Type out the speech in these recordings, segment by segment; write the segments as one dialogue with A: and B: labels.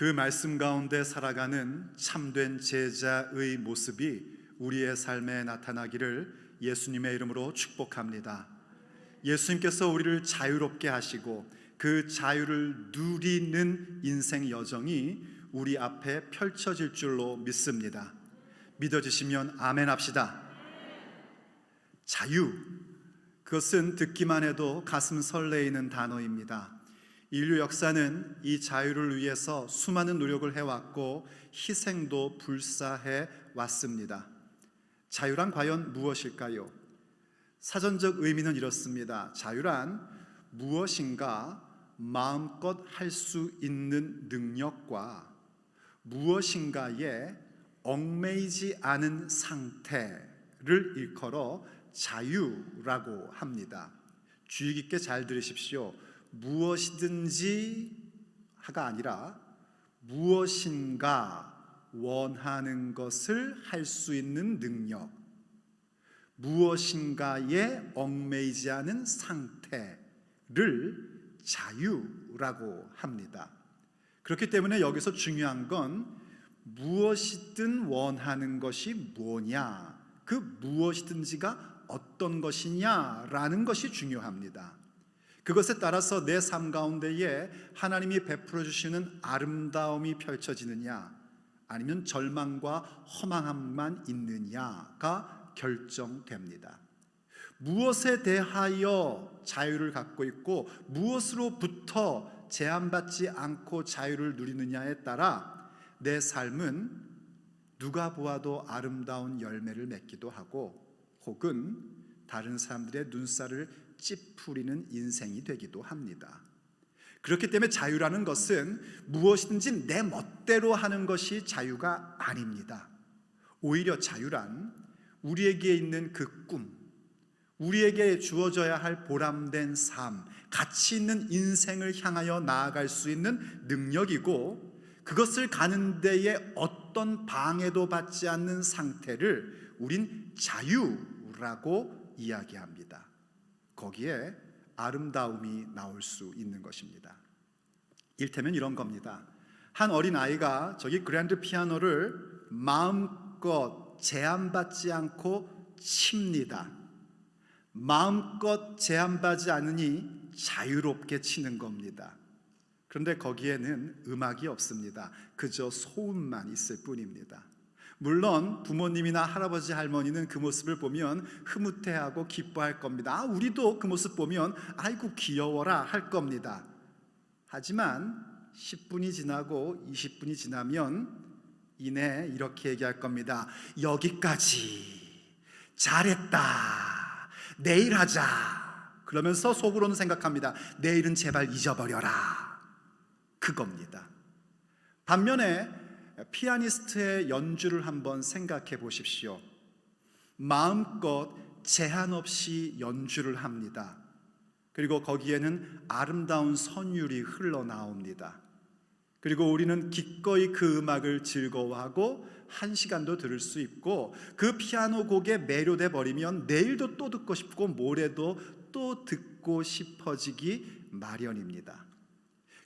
A: 그 말씀 가운데 살아가는 참된 제자의 모습이 우리의 삶에 나타나기를 예수님의 이름으로 축복합니다. 예수님께서 우리를 자유롭게 하시고 그 자유를 누리는 인생 여정이 우리 앞에 펼쳐질 줄로 믿습니다. 믿어지시면 아멘 합시다. 자유, 그것은 듣기만 해도 가슴 설레이는 단어입니다. 인류 역사는 이 자유를 위해서 수많은 노력을 해왔고 희생도 불사해 왔습니다. 자유란 과연 무엇일까요? 사전적 의미는 이렇습니다. 자유란 무엇인가 마음껏 할 수 있는 능력과 무엇인가에 얽매이지 않은 상태를 일컬어 자유라고 합니다. 주의 깊게 잘 들으십시오. 무엇이든지가 아니라 무엇인가 원하는 것을 할 수 있는 능력, 무엇인가에 얽매이지 않은 상태를 자유라고 합니다. 그렇기 때문에 여기서 중요한 건 무엇이든 원하는 것이 뭐냐, 그 무엇이든지가 어떤 것이냐라는 것이 중요합니다. 그것에 따라서 내 삶 가운데에 하나님이 베풀어 주시는 아름다움이 펼쳐지느냐, 아니면 절망과 허망함만 있느냐가 결정됩니다. 무엇에 대하여 자유를 갖고 있고 무엇으로부터 제한받지 않고 자유를 누리느냐에 따라 내 삶은 누가 보아도 아름다운 열매를 맺기도 하고 혹은 다른 사람들의 눈살을 찌푸리는 인생이 되기도 합니다. 그렇기 때문에 자유라는 것은 무엇이든지 내 멋대로 하는 것이 자유가 아닙니다. 오히려 자유란 우리에게 있는 그 꿈, 우리에게 주어져야 할 보람된 삶, 가치 있는 인생을 향하여 나아갈 수 있는 능력이고, 그것을 가는 데에 어떤 방해도 받지 않는 상태를 우린 자유라고 이야기합니다. 거기에 아름다움이 나올 수 있는 것입니다. 일테면 이런 겁니다. 한 어린아이가 저기 그랜드 피아노를 마음껏 제한받지 않고 칩니다. 마음껏 제한받지 않으니 자유롭게 치는 겁니다. 그런데 거기에는 음악이 없습니다. 그저 소음만 있을 뿐입니다. 물론 부모님이나 할아버지 할머니는 그 모습을 보면 흐뭇해하고 기뻐할 겁니다. 우리도 그 모습 보면 아이고 귀여워라 할 겁니다. 하지만 10분이 지나고 20분이 지나면 이내 이렇게 얘기할 겁니다. 여기까지, 잘했다, 내일 하자. 그러면서 속으로는 생각합니다. 내일은 제발 잊어버려라. 그겁니다. 반면에 피아니스트의 연주를 한번 생각해 보십시오. 마음껏 제한 없이 연주를 합니다. 그리고 거기에는 아름다운 선율이 흘러나옵니다. 그리고 우리는 기꺼이 그 음악을 즐거워하고 1시간도 들을 수 있고, 그 피아노 곡에 매료돼 버리면 내일도 또 듣고 싶고 모레도 또 듣고 싶어지기 마련입니다.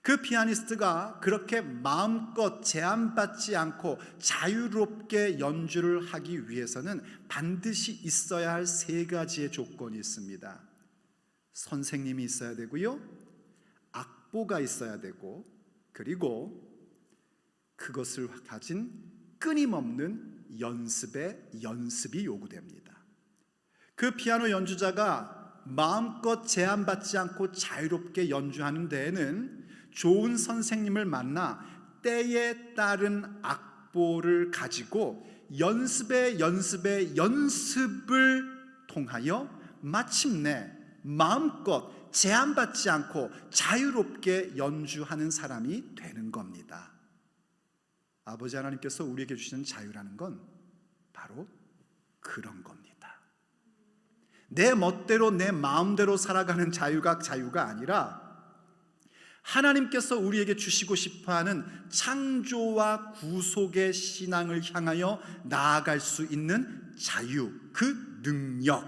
A: 그 피아니스트가 그렇게 마음껏 제한받지 않고 자유롭게 연주를 하기 위해서는 반드시 있어야 할 3가지의 조건이 있습니다. 선생님이 있어야 되고요, 악보가 있어야 되고, 그리고 그것을 가진 끊임없는 연습이 요구됩니다. 그 피아노 연주자가 마음껏 제한받지 않고 자유롭게 연주하는 데에는 좋은 선생님을 만나 때에 따른 악보를 가지고 연습을 통하여 마침내 마음껏 제한받지 않고 자유롭게 연주하는 사람이 되는 겁니다. 아버지 하나님께서 우리에게 주시는 자유라는 건 바로 그런 겁니다. 내 멋대로 내 마음대로 살아가는 자유가 아니라 하나님께서 우리에게 주시고 싶어하는 창조와 구속의 신앙을 향하여 나아갈 수 있는 자유, 그 능력,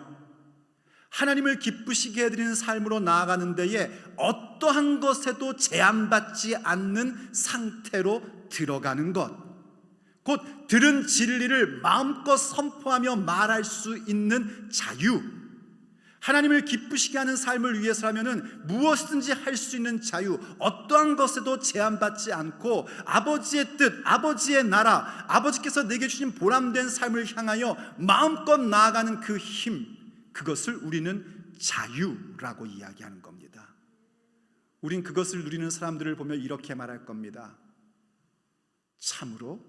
A: 하나님을 기쁘시게 해드리는 삶으로 나아가는 데에 어떠한 것에도 제한받지 않는 상태로 들어가는 것, 곧 들은 진리를 마음껏 선포하며 말할 수 있는 자유, 하나님을 기쁘시게 하는 삶을 위해서라면 무엇이든지 할 수 있는 자유, 어떠한 것에도 제한받지 않고 아버지의 뜻, 아버지의 나라, 아버지께서 내게 주신 보람된 삶을 향하여 마음껏 나아가는 그 힘, 그것을 우리는 자유라고 이야기하는 겁니다. 우린 그것을 누리는 사람들을 보며 이렇게 말할 겁니다. 참으로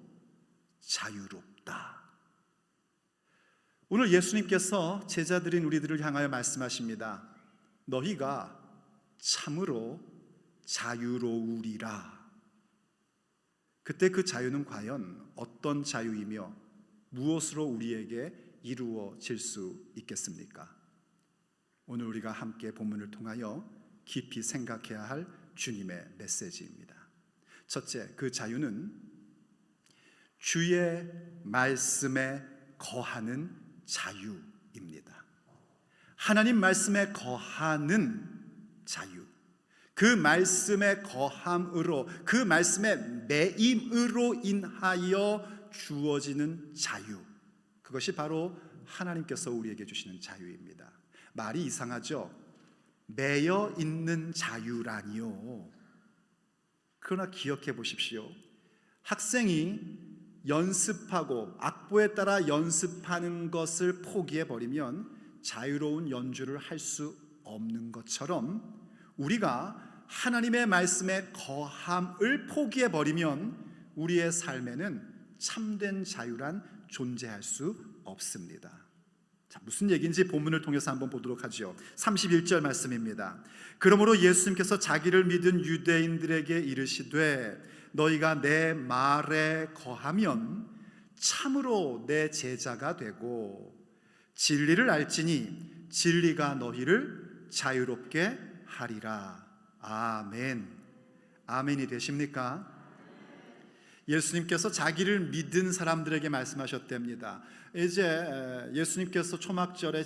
A: 자유롭다. 오늘 예수님께서 제자들인 우리들을 향하여 말씀하십니다. 너희가 참으로 자유로우리라. 그때 그 자유는 과연 어떤 자유이며 무엇으로 우리에게 이루어질 수 있겠습니까? 오늘 우리가 함께 본문을 통하여 깊이 생각해야 할 주님의 메시지입니다. 첫째, 그 자유는 주의 말씀에 거하는 자유입니다. 하나님 말씀에 거하는 자유, 그 말씀에 거함으로, 그 말씀에 매임으로 인하여 주어지는 자유, 그것이 바로 하나님께서 우리에게 주시는 자유입니다. 말이 이상하죠? 매여 있는 자유라니요. 그러나 기억해 보십시오. 학생이 연습하고 악보에 따라 연습하는 것을 포기해 버리면 자유로운 연주를 할 수 없는 것처럼, 우리가 하나님의 말씀에 거함을 포기해 버리면 우리의 삶에는 참된 자유란 존재할 수 없습니다. 자, 무슨 얘기인지 본문을 통해서 한번 보도록 하죠. 31절 말씀입니다. 그러므로 예수님께서 자기를 믿은 유대인들에게 이르시되 너희가 내 말에 거하면 참으로 내 제자가 되고 진리를 알지니 진리가 너희를 자유롭게 하리라. 아멘. 아멘이 되십니까? 예수님께서 자기를 믿은 사람들에게 말씀하셨답니다. 이제 예수님께서 초막절에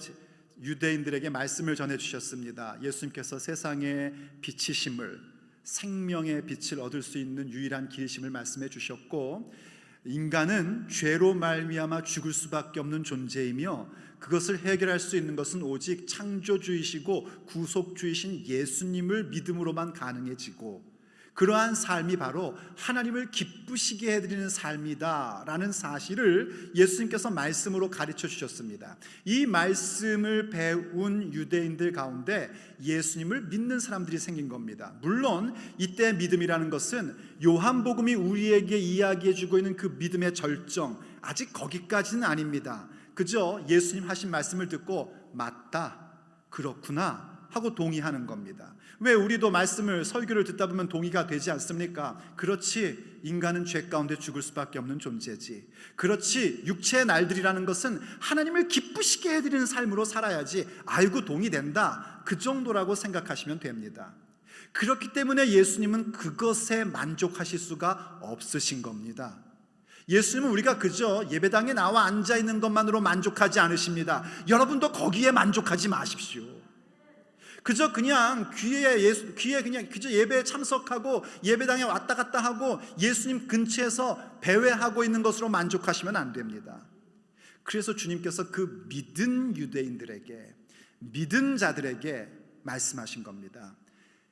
A: 유대인들에게 말씀을 전해주셨습니다. 예수님께서 세상의 빛이심을, 생명의 빛을 얻을 수 있는 유일한 길이심을 말씀해 주셨고, 인간은 죄로 말미암아 죽을 수밖에 없는 존재이며 그것을 해결할 수 있는 것은 오직 창조주이시고 구속주이신 예수님을 믿음으로만 가능해지고, 그러한 삶이 바로 하나님을 기쁘시게 해드리는 삶이다라는 사실을 예수님께서 말씀으로 가르쳐 주셨습니다. 이 말씀을 배운 유대인들 가운데 예수님을 믿는 사람들이 생긴 겁니다. 물론 이때 믿음이라는 것은 요한복음이 우리에게 이야기해 주고 있는 그 믿음의 절정, 아직 거기까지는 아닙니다. 그저 예수님 하신 말씀을 듣고 맞다, 그렇구나 하고 동의하는 겁니다. 왜 우리도 말씀을, 설교를 듣다 보면 동의가 되지 않습니까? 그렇지, 인간은 죄 가운데 죽을 수밖에 없는 존재지. 그렇지, 육체의 날들이라는 것은 하나님을 기쁘시게 해드리는 삶으로 살아야지. 알고 동의된다, 그 정도라고 생각하시면 됩니다. 그렇기 때문에 예수님은 그것에 만족하실 수가 없으신 겁니다. 예수님은 우리가 그저 예배당에 나와 앉아있는 것만으로 만족하지 않으십니다. 여러분도 거기에 만족하지 마십시오. 그저 그냥 귀에 그냥 그저 예배에 참석하고 예배당에 왔다 갔다 하고 예수님 근처에서 배회하고 있는 것으로 만족하시면 안 됩니다. 그래서 주님께서 그 믿은 유대인들에게, 믿은 자들에게 말씀하신 겁니다.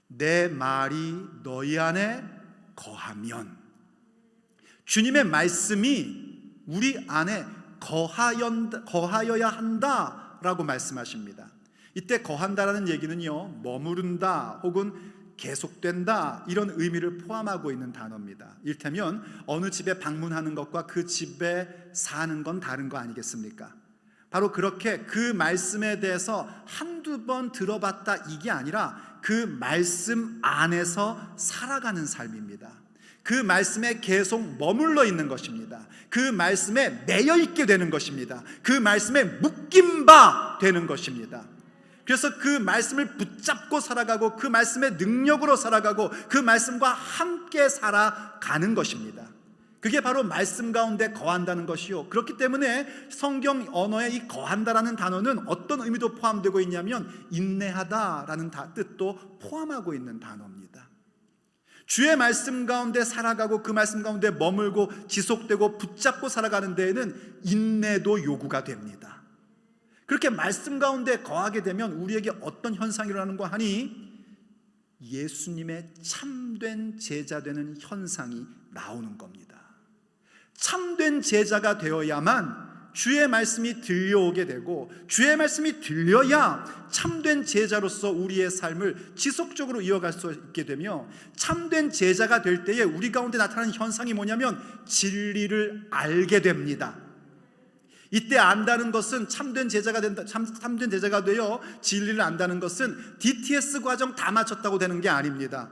A: 내 말이 너희 안에 거하면, 주님의 말씀이 우리 안에 거하여야 한다라고 말씀하십니다. 이때 거한다라는 얘기는요, 머무른다 혹은 계속된다, 이런 의미를 포함하고 있는 단어입니다. 이를테면 어느 집에 방문하는 것과 그 집에 사는 건 다른 거 아니겠습니까? 바로 그렇게 그 말씀에 대해서 한두 번 들어봤다, 이게 아니라 그 말씀 안에서 살아가는 삶입니다. 그 말씀에 계속 머물러 있는 것입니다. 그 말씀에 매여 있게 되는 것입니다. 그 말씀에 묶인 바 되는 것입니다. 그래서 그 말씀을 붙잡고 살아가고 그 말씀의 능력으로 살아가고 그 말씀과 함께 살아가는 것입니다. 그게 바로 말씀 가운데 거한다는 것이요. 그렇기 때문에 성경 언어에 이 거한다라는 단어는 어떤 의미도 포함되고 있냐면 인내하다라는 뜻도 포함하고 있는 단어입니다. 주의 말씀 가운데 살아가고 그 말씀 가운데 머물고 지속되고 붙잡고 살아가는 데에는 인내도 요구가 됩니다. 그렇게 말씀 가운데 거하게 되면 우리에게 어떤 현상이 일어나는 거 하니 예수님의 참된 제자 되는 현상이 나오는 겁니다. 참된 제자가 되어야만 주의 말씀이 들려오게 되고 주의 말씀이 들려야 참된 제자로서 우리의 삶을 지속적으로 이어갈 수 있게 되며 참된 제자가 될 때에 우리 가운데 나타나는 현상이 뭐냐면 진리를 알게 됩니다. 이때 안다는 것은 참된 제자가 된다, 참된 제자가 되어 진리를 안다는 것은 DTS 과정 다 마쳤다고 되는 게 아닙니다.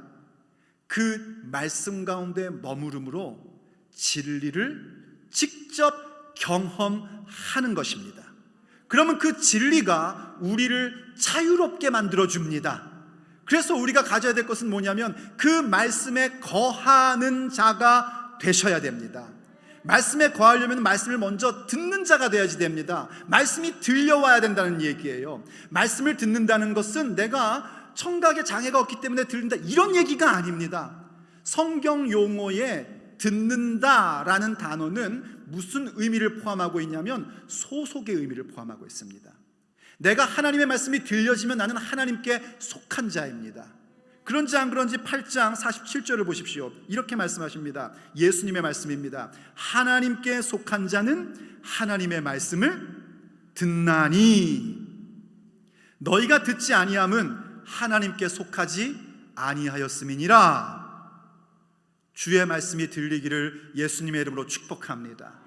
A: 그 말씀 가운데 머무름으로 진리를 직접 경험하는 것입니다. 그러면 그 진리가 우리를 자유롭게 만들어줍니다. 그래서 우리가 가져야 될 것은 뭐냐면 그 말씀에 거하는 자가 되셔야 됩니다. 말씀에 거하려면 말씀을 먼저 듣는 자가 되어야지 됩니다. 말씀이 들려와야 된다는 얘기예요. 말씀을 듣는다는 것은 내가 청각에 장애가 없기 때문에 들린다 이런 얘기가 아닙니다. 성경 용어에 듣는다라는 단어는 무슨 의미를 포함하고 있냐면 소속의 의미를 포함하고 있습니다. 내가 하나님의 말씀이 들려지면 나는 하나님께 속한 자입니다. 그런지 안 그런지 8장 47절을 보십시오. 이렇게 말씀하십니다. 예수님의 말씀입니다. 하나님께 속한 자는 하나님의 말씀을 듣나니 너희가 듣지 아니함은 하나님께 속하지 아니하였음이니라. 주의 말씀이 들리기를 예수님의 이름으로 축복합니다.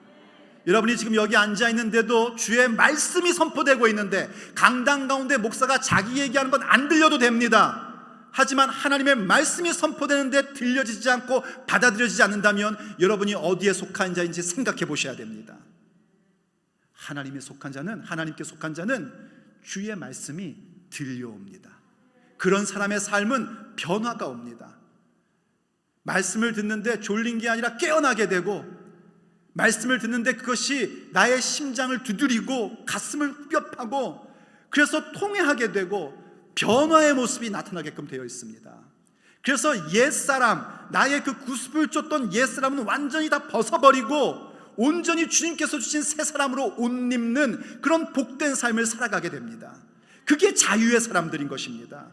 A: 여러분이 지금 여기 앉아 있는데도 주의 말씀이 선포되고 있는데 강당 가운데 목사가 자기 얘기하는 건 안 들려도 됩니다. 하지만 하나님의 말씀이 선포되는데 들려지지 않고 받아들여지지 않는다면 여러분이 어디에 속한 자인지 생각해 보셔야 됩니다. 하나님께 속한 자는 주의 말씀이 들려옵니다. 그런 사람의 삶은 변화가 옵니다. 말씀을 듣는데 졸린 게 아니라 깨어나게 되고 말씀을 듣는데 그것이 나의 심장을 두드리고 가슴을 후벼파고 그래서 통회하게 되고 변화의 모습이 나타나게끔 되어 있습니다. 그래서 옛사람, 나의 그 구습을 쫓던 옛사람은 완전히 다 벗어버리고 온전히 주님께서 주신 새 사람으로 옷 입는 그런 복된 삶을 살아가게 됩니다. 그게 자유의 사람들인 것입니다.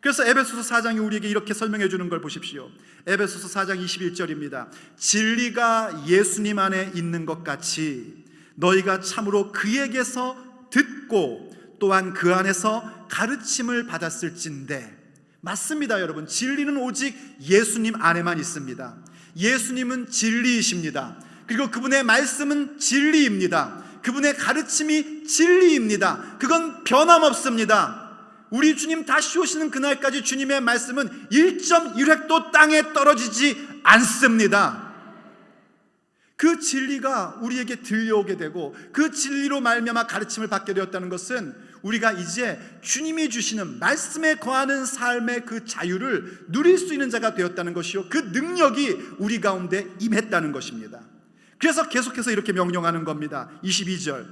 A: 그래서 에베소서 4장이 우리에게 이렇게 설명해 주는 걸 보십시오. 에베소서 4장 21절입니다. 진리가 예수님 안에 있는 것 같이 너희가 참으로 그에게서 듣고 또한 그 안에서 가르침을 받았을진대. 맞습니다, 여러분. 진리는 오직 예수님 안에만 있습니다. 예수님은 진리이십니다. 그리고 그분의 말씀은 진리입니다. 그분의 가르침이 진리입니다. 그건 변함없습니다. 우리 주님 다시 오시는 그날까지 주님의 말씀은 1.1획도 땅에 떨어지지 않습니다. 그 진리가 우리에게 들려오게 되고 그 진리로 말미암아 가르침을 받게 되었다는 것은 우리가 이제 주님이 주시는 말씀에 거하는 삶의 그 자유를 누릴 수 있는 자가 되었다는 것이요, 그 능력이 우리 가운데 임했다는 것입니다. 그래서 계속해서 이렇게 명령하는 겁니다. 22절,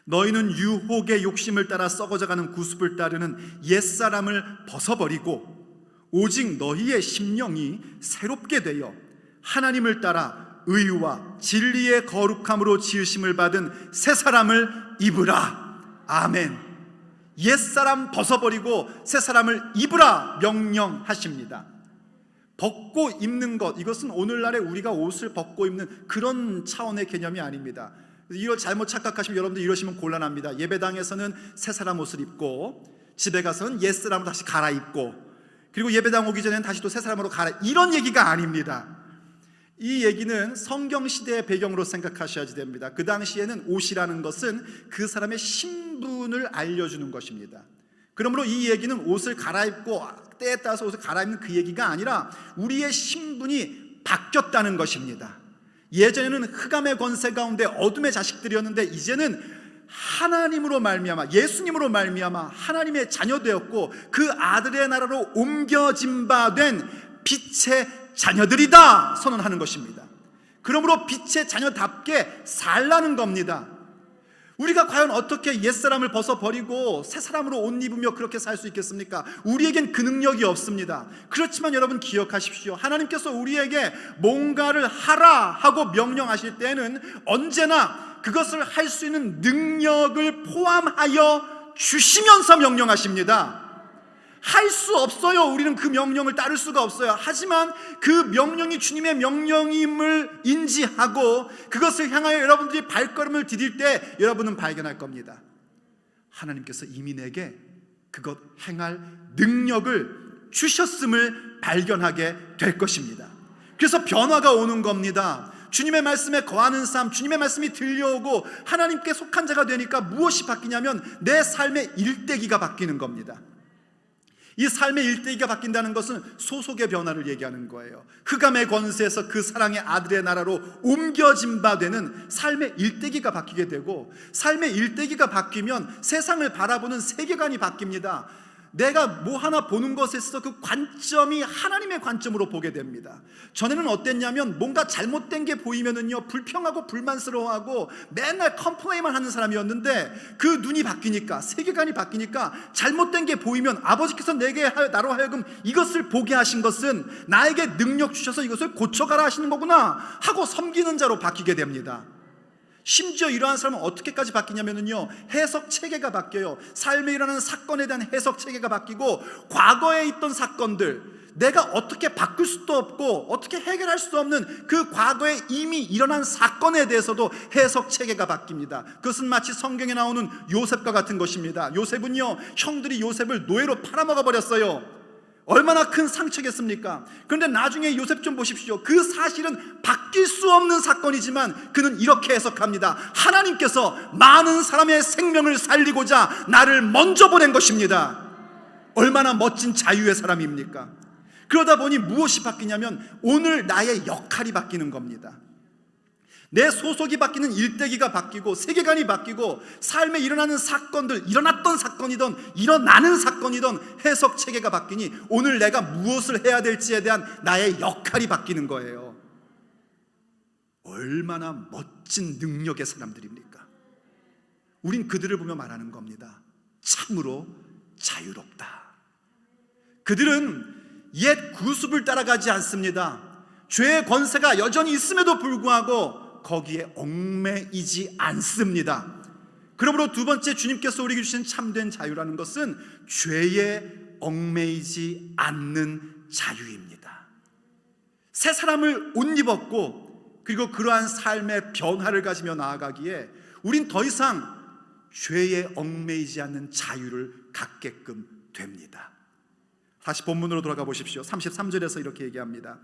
A: 너희는 유혹의 욕심을 따라 썩어져가는 구습을 따르는 옛사람을 벗어버리고 오직 너희의 심령이 새롭게 되어 하나님을 따라 의와 진리의 거룩함으로 지으심을 받은 새 사람을 입으라. 아멘. 옛사람 벗어버리고 새 사람을 입으라 명령하십니다. 벗고 입는 것, 이것은 오늘날에 우리가 옷을 벗고 입는 그런 차원의 개념이 아닙니다. 이걸 잘못 착각하시면 여러분들 이러시면 곤란합니다. 예배당에서는 새 사람 옷을 입고 집에 가서는 옛 사람을 다시 갈아입고 그리고 예배당 오기 전에는 다시 또 새 사람으로 이런 얘기가 아닙니다. 이 얘기는 성경 시대의 배경으로 생각하셔야지 됩니다. 그 당시에는 옷이라는 것은 그 사람의 신분을 알려주는 것입니다. 그러므로 이 얘기는 옷을 갈아입고 때에 따라서 옷을 갈아입는 그 얘기가 아니라 우리의 신분이 바뀌었다는 것입니다. 예전에는 흑암의 권세 가운데 어둠의 자식들이었는데 이제는 하나님으로 말미암아, 예수님으로 말미암아 하나님의 자녀되었고 그 아들의 나라로 옮겨진 바 된 빛의 자녀들이다 선언하는 것입니다. 그러므로 빛의 자녀답게 살라는 겁니다. 우리가 과연 어떻게 옛사람을 벗어버리고 새 사람으로 옷 입으며 그렇게 살 수 있겠습니까? 우리에겐 그 능력이 없습니다. 그렇지만 여러분 기억하십시오. 하나님께서 우리에게 뭔가를 하라 하고 명령하실 때는 언제나 그것을 할 수 있는 능력을 포함하여 주시면서 명령하십니다. 할 수 없어요. 우리는 그 명령을 따를 수가 없어요. 하지만 그 명령이 주님의 명령임을 인지하고 그것을 향하여 여러분들이 발걸음을 디딜 때 여러분은 발견할 겁니다. 하나님께서 이미 내게 그것 행할 능력을 주셨음을 발견하게 될 것입니다. 그래서 변화가 오는 겁니다. 주님의 말씀에 거하는 삶, 주님의 말씀이 들려오고 하나님께 속한 자가 되니까 무엇이 바뀌냐면 내 삶의 일대기가 바뀌는 겁니다. 이 삶의 일대기가 바뀐다는 것은 소속의 변화를 얘기하는 거예요. 흑암의 권세에서 그 사랑의 아들의 나라로 옮겨진 바 되는 삶의 일대기가 바뀌게 되고, 삶의 일대기가 바뀌면 세상을 바라보는 세계관이 바뀝니다. 내가 뭐 하나 보는 것에 있어서 그 관점이 하나님의 관점으로 보게 됩니다. 전에는 어땠냐면 뭔가 잘못된 게 보이면은요 불평하고 불만스러워하고 맨날 컴플레인만 하는 사람이었는데, 그 눈이 바뀌니까, 세계관이 바뀌니까 잘못된 게 보이면 아버지께서 나로 하여금 이것을 보게 하신 것은 나에게 능력 주셔서 이것을 고쳐가라 하시는 거구나 하고 섬기는 자로 바뀌게 됩니다. 심지어 이러한 사람은 어떻게까지 바뀌냐면요, 해석 체계가 바뀌어요. 삶에 일어나는 사건에 대한 해석 체계가 바뀌고, 과거에 있던 사건들, 내가 어떻게 바꿀 수도 없고 어떻게 해결할 수도 없는 그 과거에 이미 일어난 사건에 대해서도 해석 체계가 바뀝니다. 그것은 마치 성경에 나오는 요셉과 같은 것입니다. 요셉은요, 형들이 요셉을 노예로 팔아먹어 버렸어요. 얼마나 큰 상처겠습니까? 그런데 나중에 요셉 좀 보십시오. 그 사실은 바뀔 수 없는 사건이지만 그는 이렇게 해석합니다. 하나님께서 많은 사람의 생명을 살리고자 나를 먼저 보낸 것입니다. 얼마나 멋진 자유의 사람입니까? 그러다 보니 무엇이 바뀌냐면 오늘 나의 역할이 바뀌는 겁니다. 내 소속이 바뀌는 일대기가 바뀌고 세계관이 바뀌고, 삶에 일어나는 사건들, 일어났던 사건이든 일어나는 사건이든 해석 체계가 바뀌니 오늘 내가 무엇을 해야 될지에 대한 나의 역할이 바뀌는 거예요. 얼마나 멋진 능력의 사람들입니까? 우린 그들을 보며 말하는 겁니다. 참으로 자유롭다. 그들은 옛 구습을 따라가지 않습니다. 죄의 권세가 여전히 있음에도 불구하고 거기에 얽매이지 않습니다. 그러므로 두 번째, 주님께서 우리에게 주신 참된 자유라는 것은 죄에 얽매이지 않는 자유입니다. 새 사람을 옷 입었고, 그리고 그러한 삶의 변화를 가지며 나아가기에 우린 더 이상 죄에 얽매이지 않는 자유를 갖게끔 됩니다. 다시 본문으로 돌아가 보십시오. 33절에서 이렇게 얘기합니다.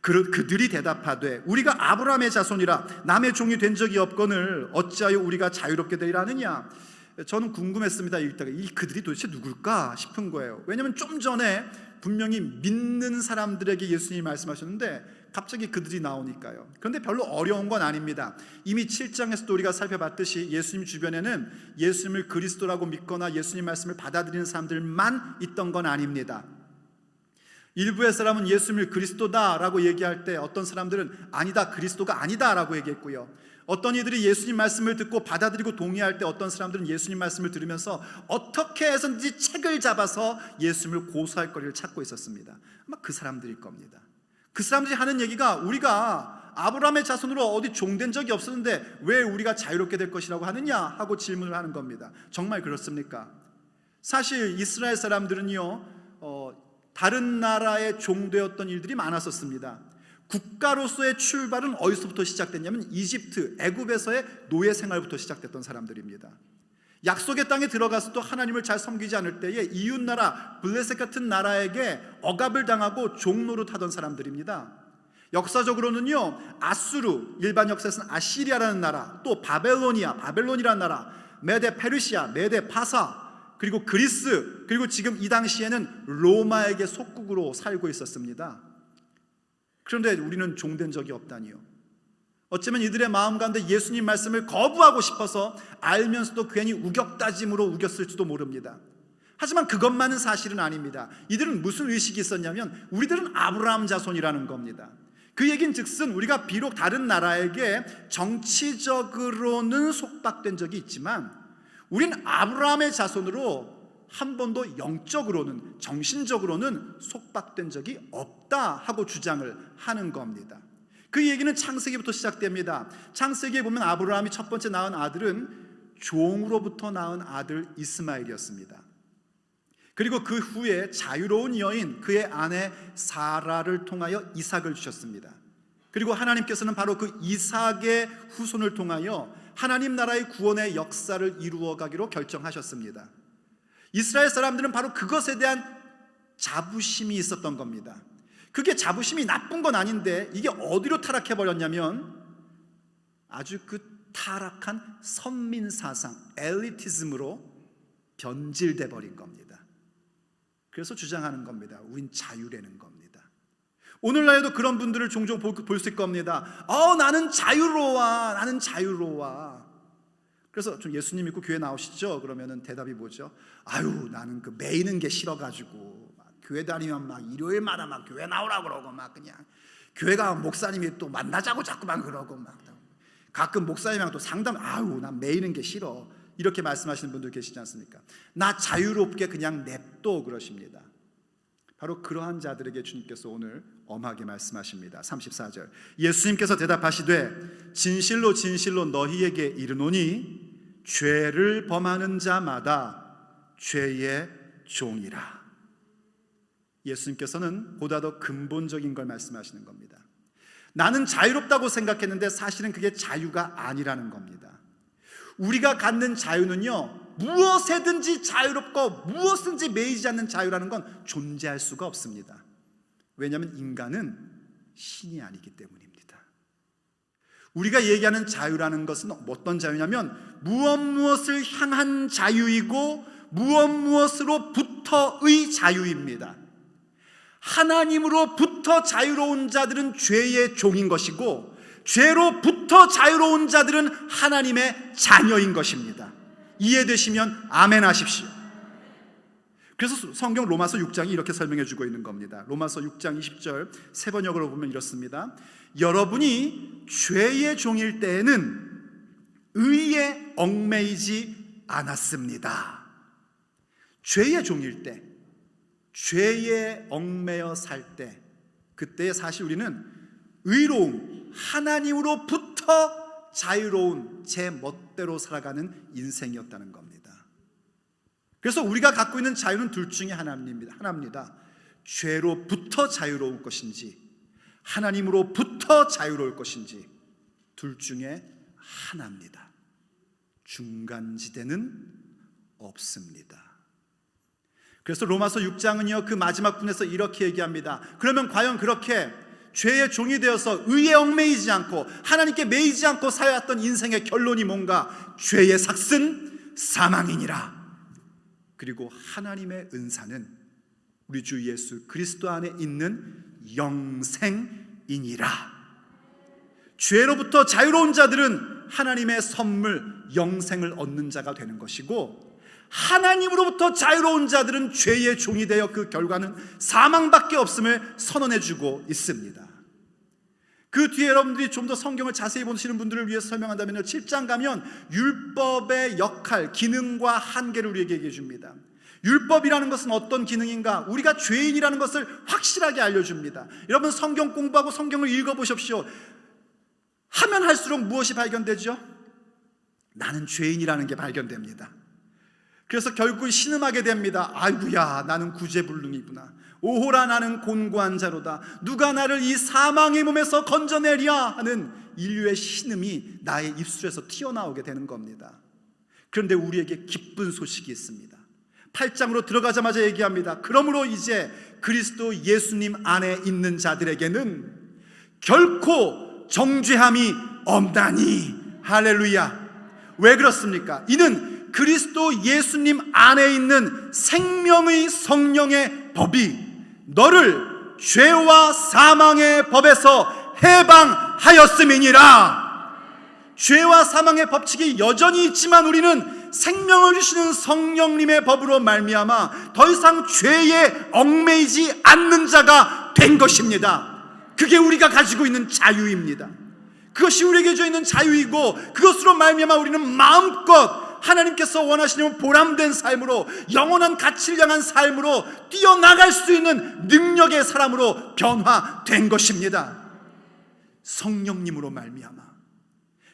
A: 그들이 대답하되 우리가 아브라함의 자손이라 남의 종이 된 적이 없거늘 어찌하여 우리가 자유롭게 되리라 하느냐. 저는 궁금했습니다. 읽다가 이 그들이 도대체 누굴까 싶은 거예요. 왜냐하면 좀 전에 분명히 믿는 사람들에게 예수님이 말씀하셨는데 갑자기 그들이 나오니까요. 그런데 별로 어려운 건 아닙니다. 이미 7장에서도 우리가 살펴봤듯이 예수님 주변에는 예수님을 그리스도라고 믿거나 예수님 말씀을 받아들이는 사람들만 있던 건 아닙니다. 일부의 사람은 예수님을 그리스도다라고 얘기할 때 어떤 사람들은 아니다, 그리스도가 아니다라고 얘기했고요. 어떤 이들이 예수님 말씀을 듣고 받아들이고 동의할 때 어떤 사람들은 예수님 말씀을 들으면서 어떻게 해서든지 책을 잡아서 예수님을 고소할 거리를 찾고 있었습니다. 아마 그 사람들일 겁니다. 그 사람들이 하는 얘기가 우리가 아브라함의 자손으로 어디 종된 적이 없었는데 왜 우리가 자유롭게 될 것이라고 하느냐 하고 질문을 하는 겁니다. 정말 그렇습니까? 사실 이스라엘 사람들은요 다른 나라에 종되었던 일들이 많았었습니다. 국가로서의 출발은 어디서부터 시작됐냐면 이집트, 애굽에서의 노예 생활부터 시작됐던 사람들입니다. 약속의 땅에 들어가서도 하나님을 잘 섬기지 않을 때에 이웃나라 블레셋 같은 나라에게 억압을 당하고 종노릇하던 사람들입니다. 역사적으로는요 아수르, 일반 역사에서는 아시리아라는 나라, 또 바벨론이라는 나라, 메데 페르시아, 메데 파사, 그리고 그리스, 그리고 지금 이 당시에는 로마에게 속국으로 살고 있었습니다. 그런데 우리는 종된 적이 없다니요. 어쩌면 이들의 마음 가운데 예수님 말씀을 거부하고 싶어서 알면서도 괜히 우격다짐으로 우겼을지도 모릅니다. 하지만 그것만은 사실은 아닙니다. 이들은 무슨 의식이 있었냐면 우리들은 아브라함 자손이라는 겁니다. 그 얘기는 즉슨 우리가 비록 다른 나라에게 정치적으로는 속박된 적이 있지만 우린 아브라함의 자손으로 한 번도 영적으로는, 정신적으로는 속박된 적이 없다 하고 주장을 하는 겁니다. 그 얘기는 창세기부터 시작됩니다. 창세기에 보면 아브라함이 첫 번째 낳은 아들은 종으로부터 낳은 아들 이스마엘이었습니다. 그리고 그 후에 자유로운 여인, 그의 아내 사라를 통하여 이삭을 주셨습니다. 그리고 하나님께서는 바로 그 이삭의 후손을 통하여 하나님 나라의 구원의 역사를 이루어 가기로 결정하셨습니다. 이스라엘 사람들은 바로 그것에 대한 자부심이 있었던 겁니다. 그게 자부심이 나쁜 건 아닌데 이게 어디로 타락해버렸냐면 아주 그 타락한 선민사상, 엘리티즘으로 변질돼 버린 겁니다. 그래서 주장하는 겁니다. 우린 자유라는 겁니다. 오늘날에도 그런 분들을 종종 볼 수 있을 겁니다. 나는 자유로워, 나는 자유로워. 그래서 좀 예수님 믿고 교회 나오시죠? 그러면은 대답이 뭐죠? 아유, 나는 그 매이는 게 싫어가지고 교회 다니면 막 일요일마다 막 교회 나오라고 그러고 막 그냥 교회가 목사님이 또 만나자고 자꾸만 그러고 막 가끔 목사님이랑 또 상담, 아유, 난 매이는 게 싫어. 이렇게 말씀하시는 분들 계시지 않습니까? 나 자유롭게 그냥 냅둬 그러십니다. 바로 그러한 자들에게 주님께서 오늘 엄하게 말씀하십니다. 34절 예수님께서 대답하시되 진실로 진실로 너희에게 이르노니 죄를 범하는 자마다 죄의 종이라. 예수님께서는 보다 더 근본적인 걸 말씀하시는 겁니다. 나는 자유롭다고 생각했는데 사실은 그게 자유가 아니라는 겁니다. 우리가 갖는 자유는요, 무엇에든지 자유롭고 무엇든지 매이지 않는 자유라는 건 존재할 수가 없습니다. 왜냐하면 인간은 신이 아니기 때문입니다. 우리가 얘기하는 자유라는 것은 어떤 자유냐면 무엇을 향한 자유이고 무엇으로부터의 자유입니다. 하나님으로부터 자유로운 자들은 죄의 종인 것이고 죄로부터 자유로운 자들은 하나님의 자녀인 것입니다. 이해되시면 아멘 하십시오. 그래서 성경 로마서 6장이 이렇게 설명해 주고 있는 겁니다. 로마서 6장 20절 세 번역으로 보면 이렇습니다. 여러분이 죄의 종일 때에는 의에 얽매이지 않았습니다. 죄의 종일 때, 죄에 얽매여 살 때, 그때 사실 우리는 의로움, 하나님으로부터 자유로운 제 멋대로 살아가는 인생이었다는 겁니다. 그래서 우리가 갖고 있는 자유는 둘 중에 하나입니다. 죄로부터 자유로울 것인지 하나님으로부터 자유로울 것인지 둘 중에 하나입니다. 중간지대는 없습니다. 그래서 로마서 6장은요 그 마지막 분에서 이렇게 얘기합니다. 그러면 과연 그렇게 죄의 종이 되어서 의에 얽매이지 않고 하나님께 매이지 않고 살아왔던 인생의 결론이 뭔가? 죄의 삭은 사망이니라. 그리고 하나님의 은사는 우리 주 예수 그리스도 안에 있는 영생이니라. 죄로부터 자유로운 자들은 하나님의 선물 영생을 얻는 자가 되는 것이고 하나님으로부터 자유로운 자들은 죄의 종이 되어 그 결과는 사망밖에 없음을 선언해주고 있습니다. 그 뒤에 여러분들이 좀 더 성경을 자세히 보시는 분들을 위해서 설명한다면 7장 가면 율법의 역할, 기능과 한계를 우리에게 얘기해 줍니다. 율법이라는 것은 어떤 기능인가? 우리가 죄인이라는 것을 확실하게 알려줍니다. 여러분 성경 공부하고 성경을 읽어보십시오. 하면 할수록 무엇이 발견되죠? 나는 죄인이라는 게 발견됩니다. 그래서 결국 신음하게 됩니다. 아이고야, 나는 구제불능이구나. 오호라, 나는 곤고한 자로다. 누가 나를 이 사망의 몸에서 건져내랴 하는 인류의 신음이 나의 입술에서 튀어나오게 되는 겁니다. 그런데 우리에게 기쁜 소식이 있습니다. 8장으로 들어가자마자 얘기합니다. 그러므로 이제 그리스도 예수님 안에 있는 자들에게는 결코 정죄함이 없나니. 할렐루야. 왜 그렇습니까? 이는 그리스도 예수님 안에 있는 생명의 성령의 법이 너를 죄와 사망의 법에서 해방하였음이니라. 죄와 사망의 법칙이 여전히 있지만 우리는 생명을 주시는 성령님의 법으로 말미암아 더 이상 죄에 얽매이지 않는 자가 된 것입니다. 그게 우리가 가지고 있는 자유입니다. 그것이 우리에게 줘 있는 자유이고, 그것으로 말미암아 우리는 마음껏 하나님께서 원하시는 보람된 삶으로, 영원한 가치를 향한 삶으로 뛰어나갈 수 있는 능력의 사람으로 변화된 것입니다. 성령님으로 말미암아,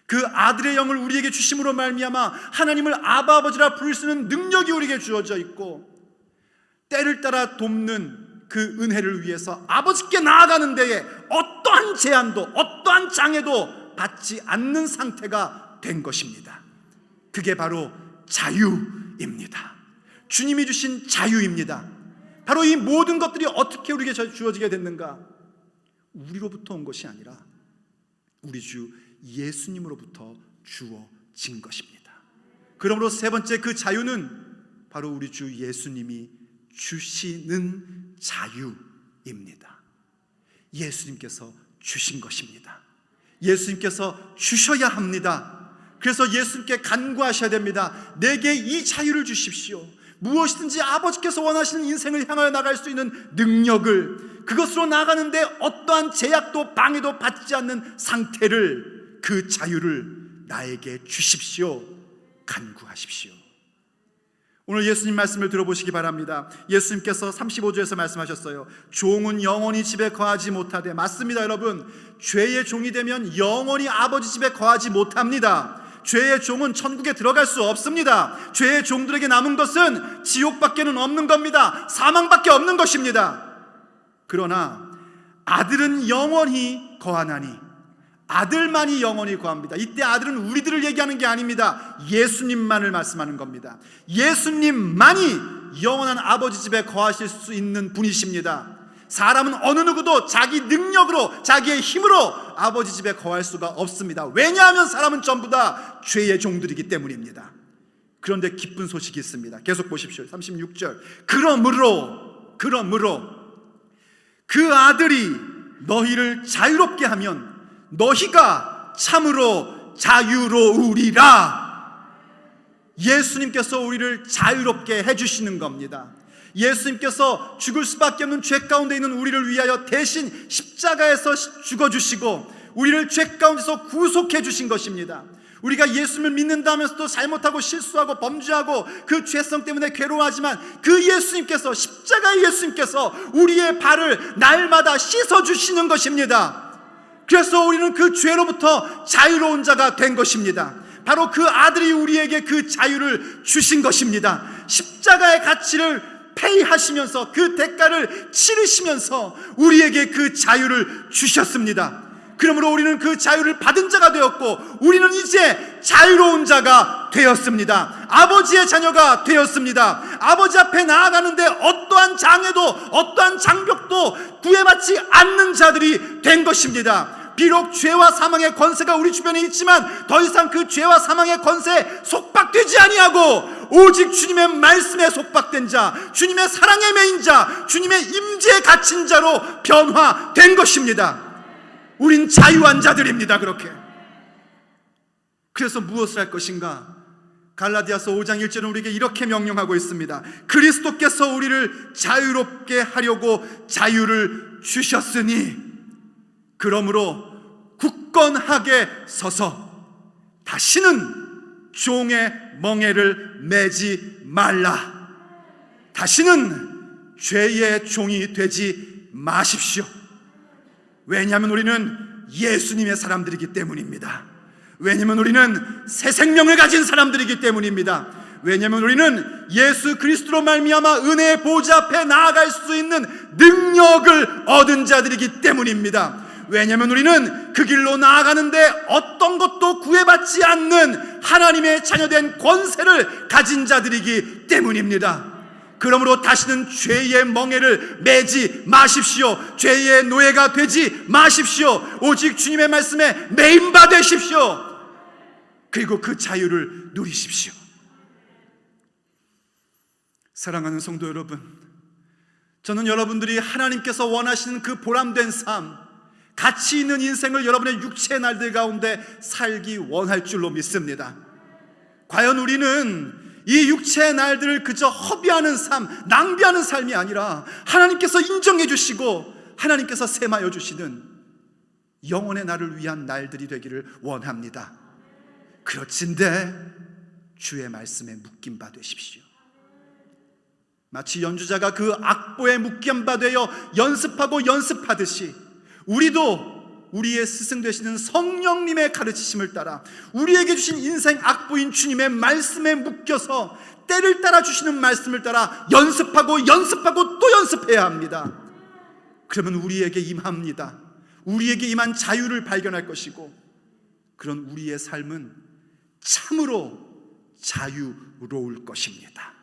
A: 그 아들의 영을 우리에게 주심으로 말미암아 하나님을 아바 아버지라 부를 수 있는 능력이 우리에게 주어져 있고, 때를 따라 돕는 그 은혜를 위해서 아버지께 나아가는 데에 어떠한 제한도 어떠한 장애도 받지 않는 상태가 된 것입니다. 그게 바로 자유입니다. 주님이 주신 자유입니다. 바로 이 모든 것들이 어떻게 우리에게 주어지게 됐는가? 우리로부터 온 것이 아니라 우리 주 예수님으로부터 주어진 것입니다. 그러므로 세 번째 그 자유는 바로 우리 주 예수님이 주시는 자유입니다. 예수님께서 주신 것입니다. 예수님께서 주셔야 합니다. 그래서 예수님께 간구하셔야 됩니다. 내게 이 자유를 주십시오. 무엇이든지 아버지께서 원하시는 인생을 향하여 나갈 수 있는 능력을, 그것으로 나가는데 어떠한 제약도 방해도 받지 않는 상태를, 그 자유를 나에게 주십시오. 간구하십시오. 오늘 예수님 말씀을 들어보시기 바랍니다. 예수님께서 35절에서 말씀하셨어요. 종은 영원히 집에 거하지 못하되. 맞습니다, 여러분. 죄의 종이 되면 영원히 아버지 집에 거하지 못합니다. 죄의 종은 천국에 들어갈 수 없습니다. 죄의 종들에게 남은 것은 지옥밖에는 없는 겁니다. 사망밖에 없는 것입니다. 그러나 아들은 영원히 거하나니. 아들만이 영원히 거합니다. 이때 아들은 우리들을 얘기하는 게 아닙니다. 예수님만을 말씀하는 겁니다. 예수님만이 영원한 아버지 집에 거하실 수 있는 분이십니다. 사람은 어느 누구도 자기 능력으로, 자기의 힘으로 아버지 집에 거할 수가 없습니다. 왜냐하면 사람은 전부 다 죄의 종들이기 때문입니다. 그런데 기쁜 소식이 있습니다. 계속 보십시오. 36절. 그러므로 그 아들이 너희를 자유롭게 하면 너희가 참으로 자유로우리라. 예수님께서 우리를 자유롭게 해주시는 겁니다. 예수님께서 죽을 수밖에 없는 죄 가운데 있는 우리를 위하여 대신 십자가에서 죽어주시고 우리를 죄 가운데서 구속해 주신 것입니다. 우리가 예수님을 믿는다 하면서도 잘못하고 실수하고 범죄하고 그 죄성 때문에 괴로워하지만, 그 예수님께서, 십자가의 예수님께서 우리의 발을 날마다 씻어주시는 것입니다. 그래서 우리는 그 죄로부터 자유로운 자가 된 것입니다. 바로 그 아들이 우리에게 그 자유를 주신 것입니다. 십자가의 가치를 페이하시면서, 그 대가를 치르시면서 우리에게 그 자유를 주셨습니다. 그러므로 우리는 그 자유를 받은 자가 되었고, 우리는 이제 자유로운 자가 되었습니다. 아버지의 자녀가 되었습니다. 아버지 앞에 나아가는데 어떠한 장애도 어떠한 장벽도 구애받지 않는 자들이 된 것입니다. 비록 죄와 사망의 권세가 우리 주변에 있지만 더 이상 그 죄와 사망의 권세에 속박되지 아니하고 오직 주님의 말씀에 속박된 자, 주님의 사랑에 매인 자, 주님의 임재에 갇힌 자로 변화된 것입니다. 우린 자유한 자들입니다. 그렇게. 그래서 무엇을 할 것인가? 갈라디아서 5장 1절은 우리에게 이렇게 명령하고 있습니다. 그리스도께서 우리를 자유롭게 하려고 자유를 주셨으니 그러므로 굳건하게 서서 다시는 종의 멍에를 매지 말라. 다시는 죄의 종이 되지 마십시오. 왜냐하면 우리는 예수님의 사람들이기 때문입니다. 왜냐하면 우리는 새 생명을 가진 사람들이기 때문입니다. 왜냐하면 우리는 예수 그리스도로 말미암아 은혜의 보좌 앞에 나아갈 수 있는 능력을 얻은 자들이기 때문입니다. 왜냐하면 우리는 그 길로 나아가는데 어떤 것도 구애받지 않는 하나님의 자녀된 권세를 가진 자들이기 때문입니다. 그러므로 다시는 죄의 멍에를 매지 마십시오. 죄의 노예가 되지 마십시오. 오직 주님의 말씀에 매인바 되십시오. 그리고 그 자유를 누리십시오. 사랑하는 성도 여러분, 저는 여러분들이 하나님께서 원하시는 그 보람된 삶, 가치 있는 인생을 여러분의 육체의 날들 가운데 살기 원할 줄로 믿습니다. 과연 우리는 이 육체의 날들을 그저 허비하는 삶, 낭비하는 삶이 아니라 하나님께서 인정해 주시고 하나님께서 셈하여 주시는 영혼의 나를 위한 날들이 되기를 원합니다. 그렇진데 주의 말씀에 묶임 바 되십시오. 마치 연주자가 그 악보에 묶임 바 되어 연습하고 연습하듯이 우리도 우리의 스승 되시는 성령님의 가르치심을 따라 우리에게 주신 인생 악보인 주님의 말씀에 묶여서 때를 따라 주시는 말씀을 따라 연습하고 연습하고 또 연습해야 합니다. 그러면 우리에게 임합니다. 우리에게 임한 자유를 발견할 것이고, 그런 우리의 삶은 참으로 자유로울 것입니다.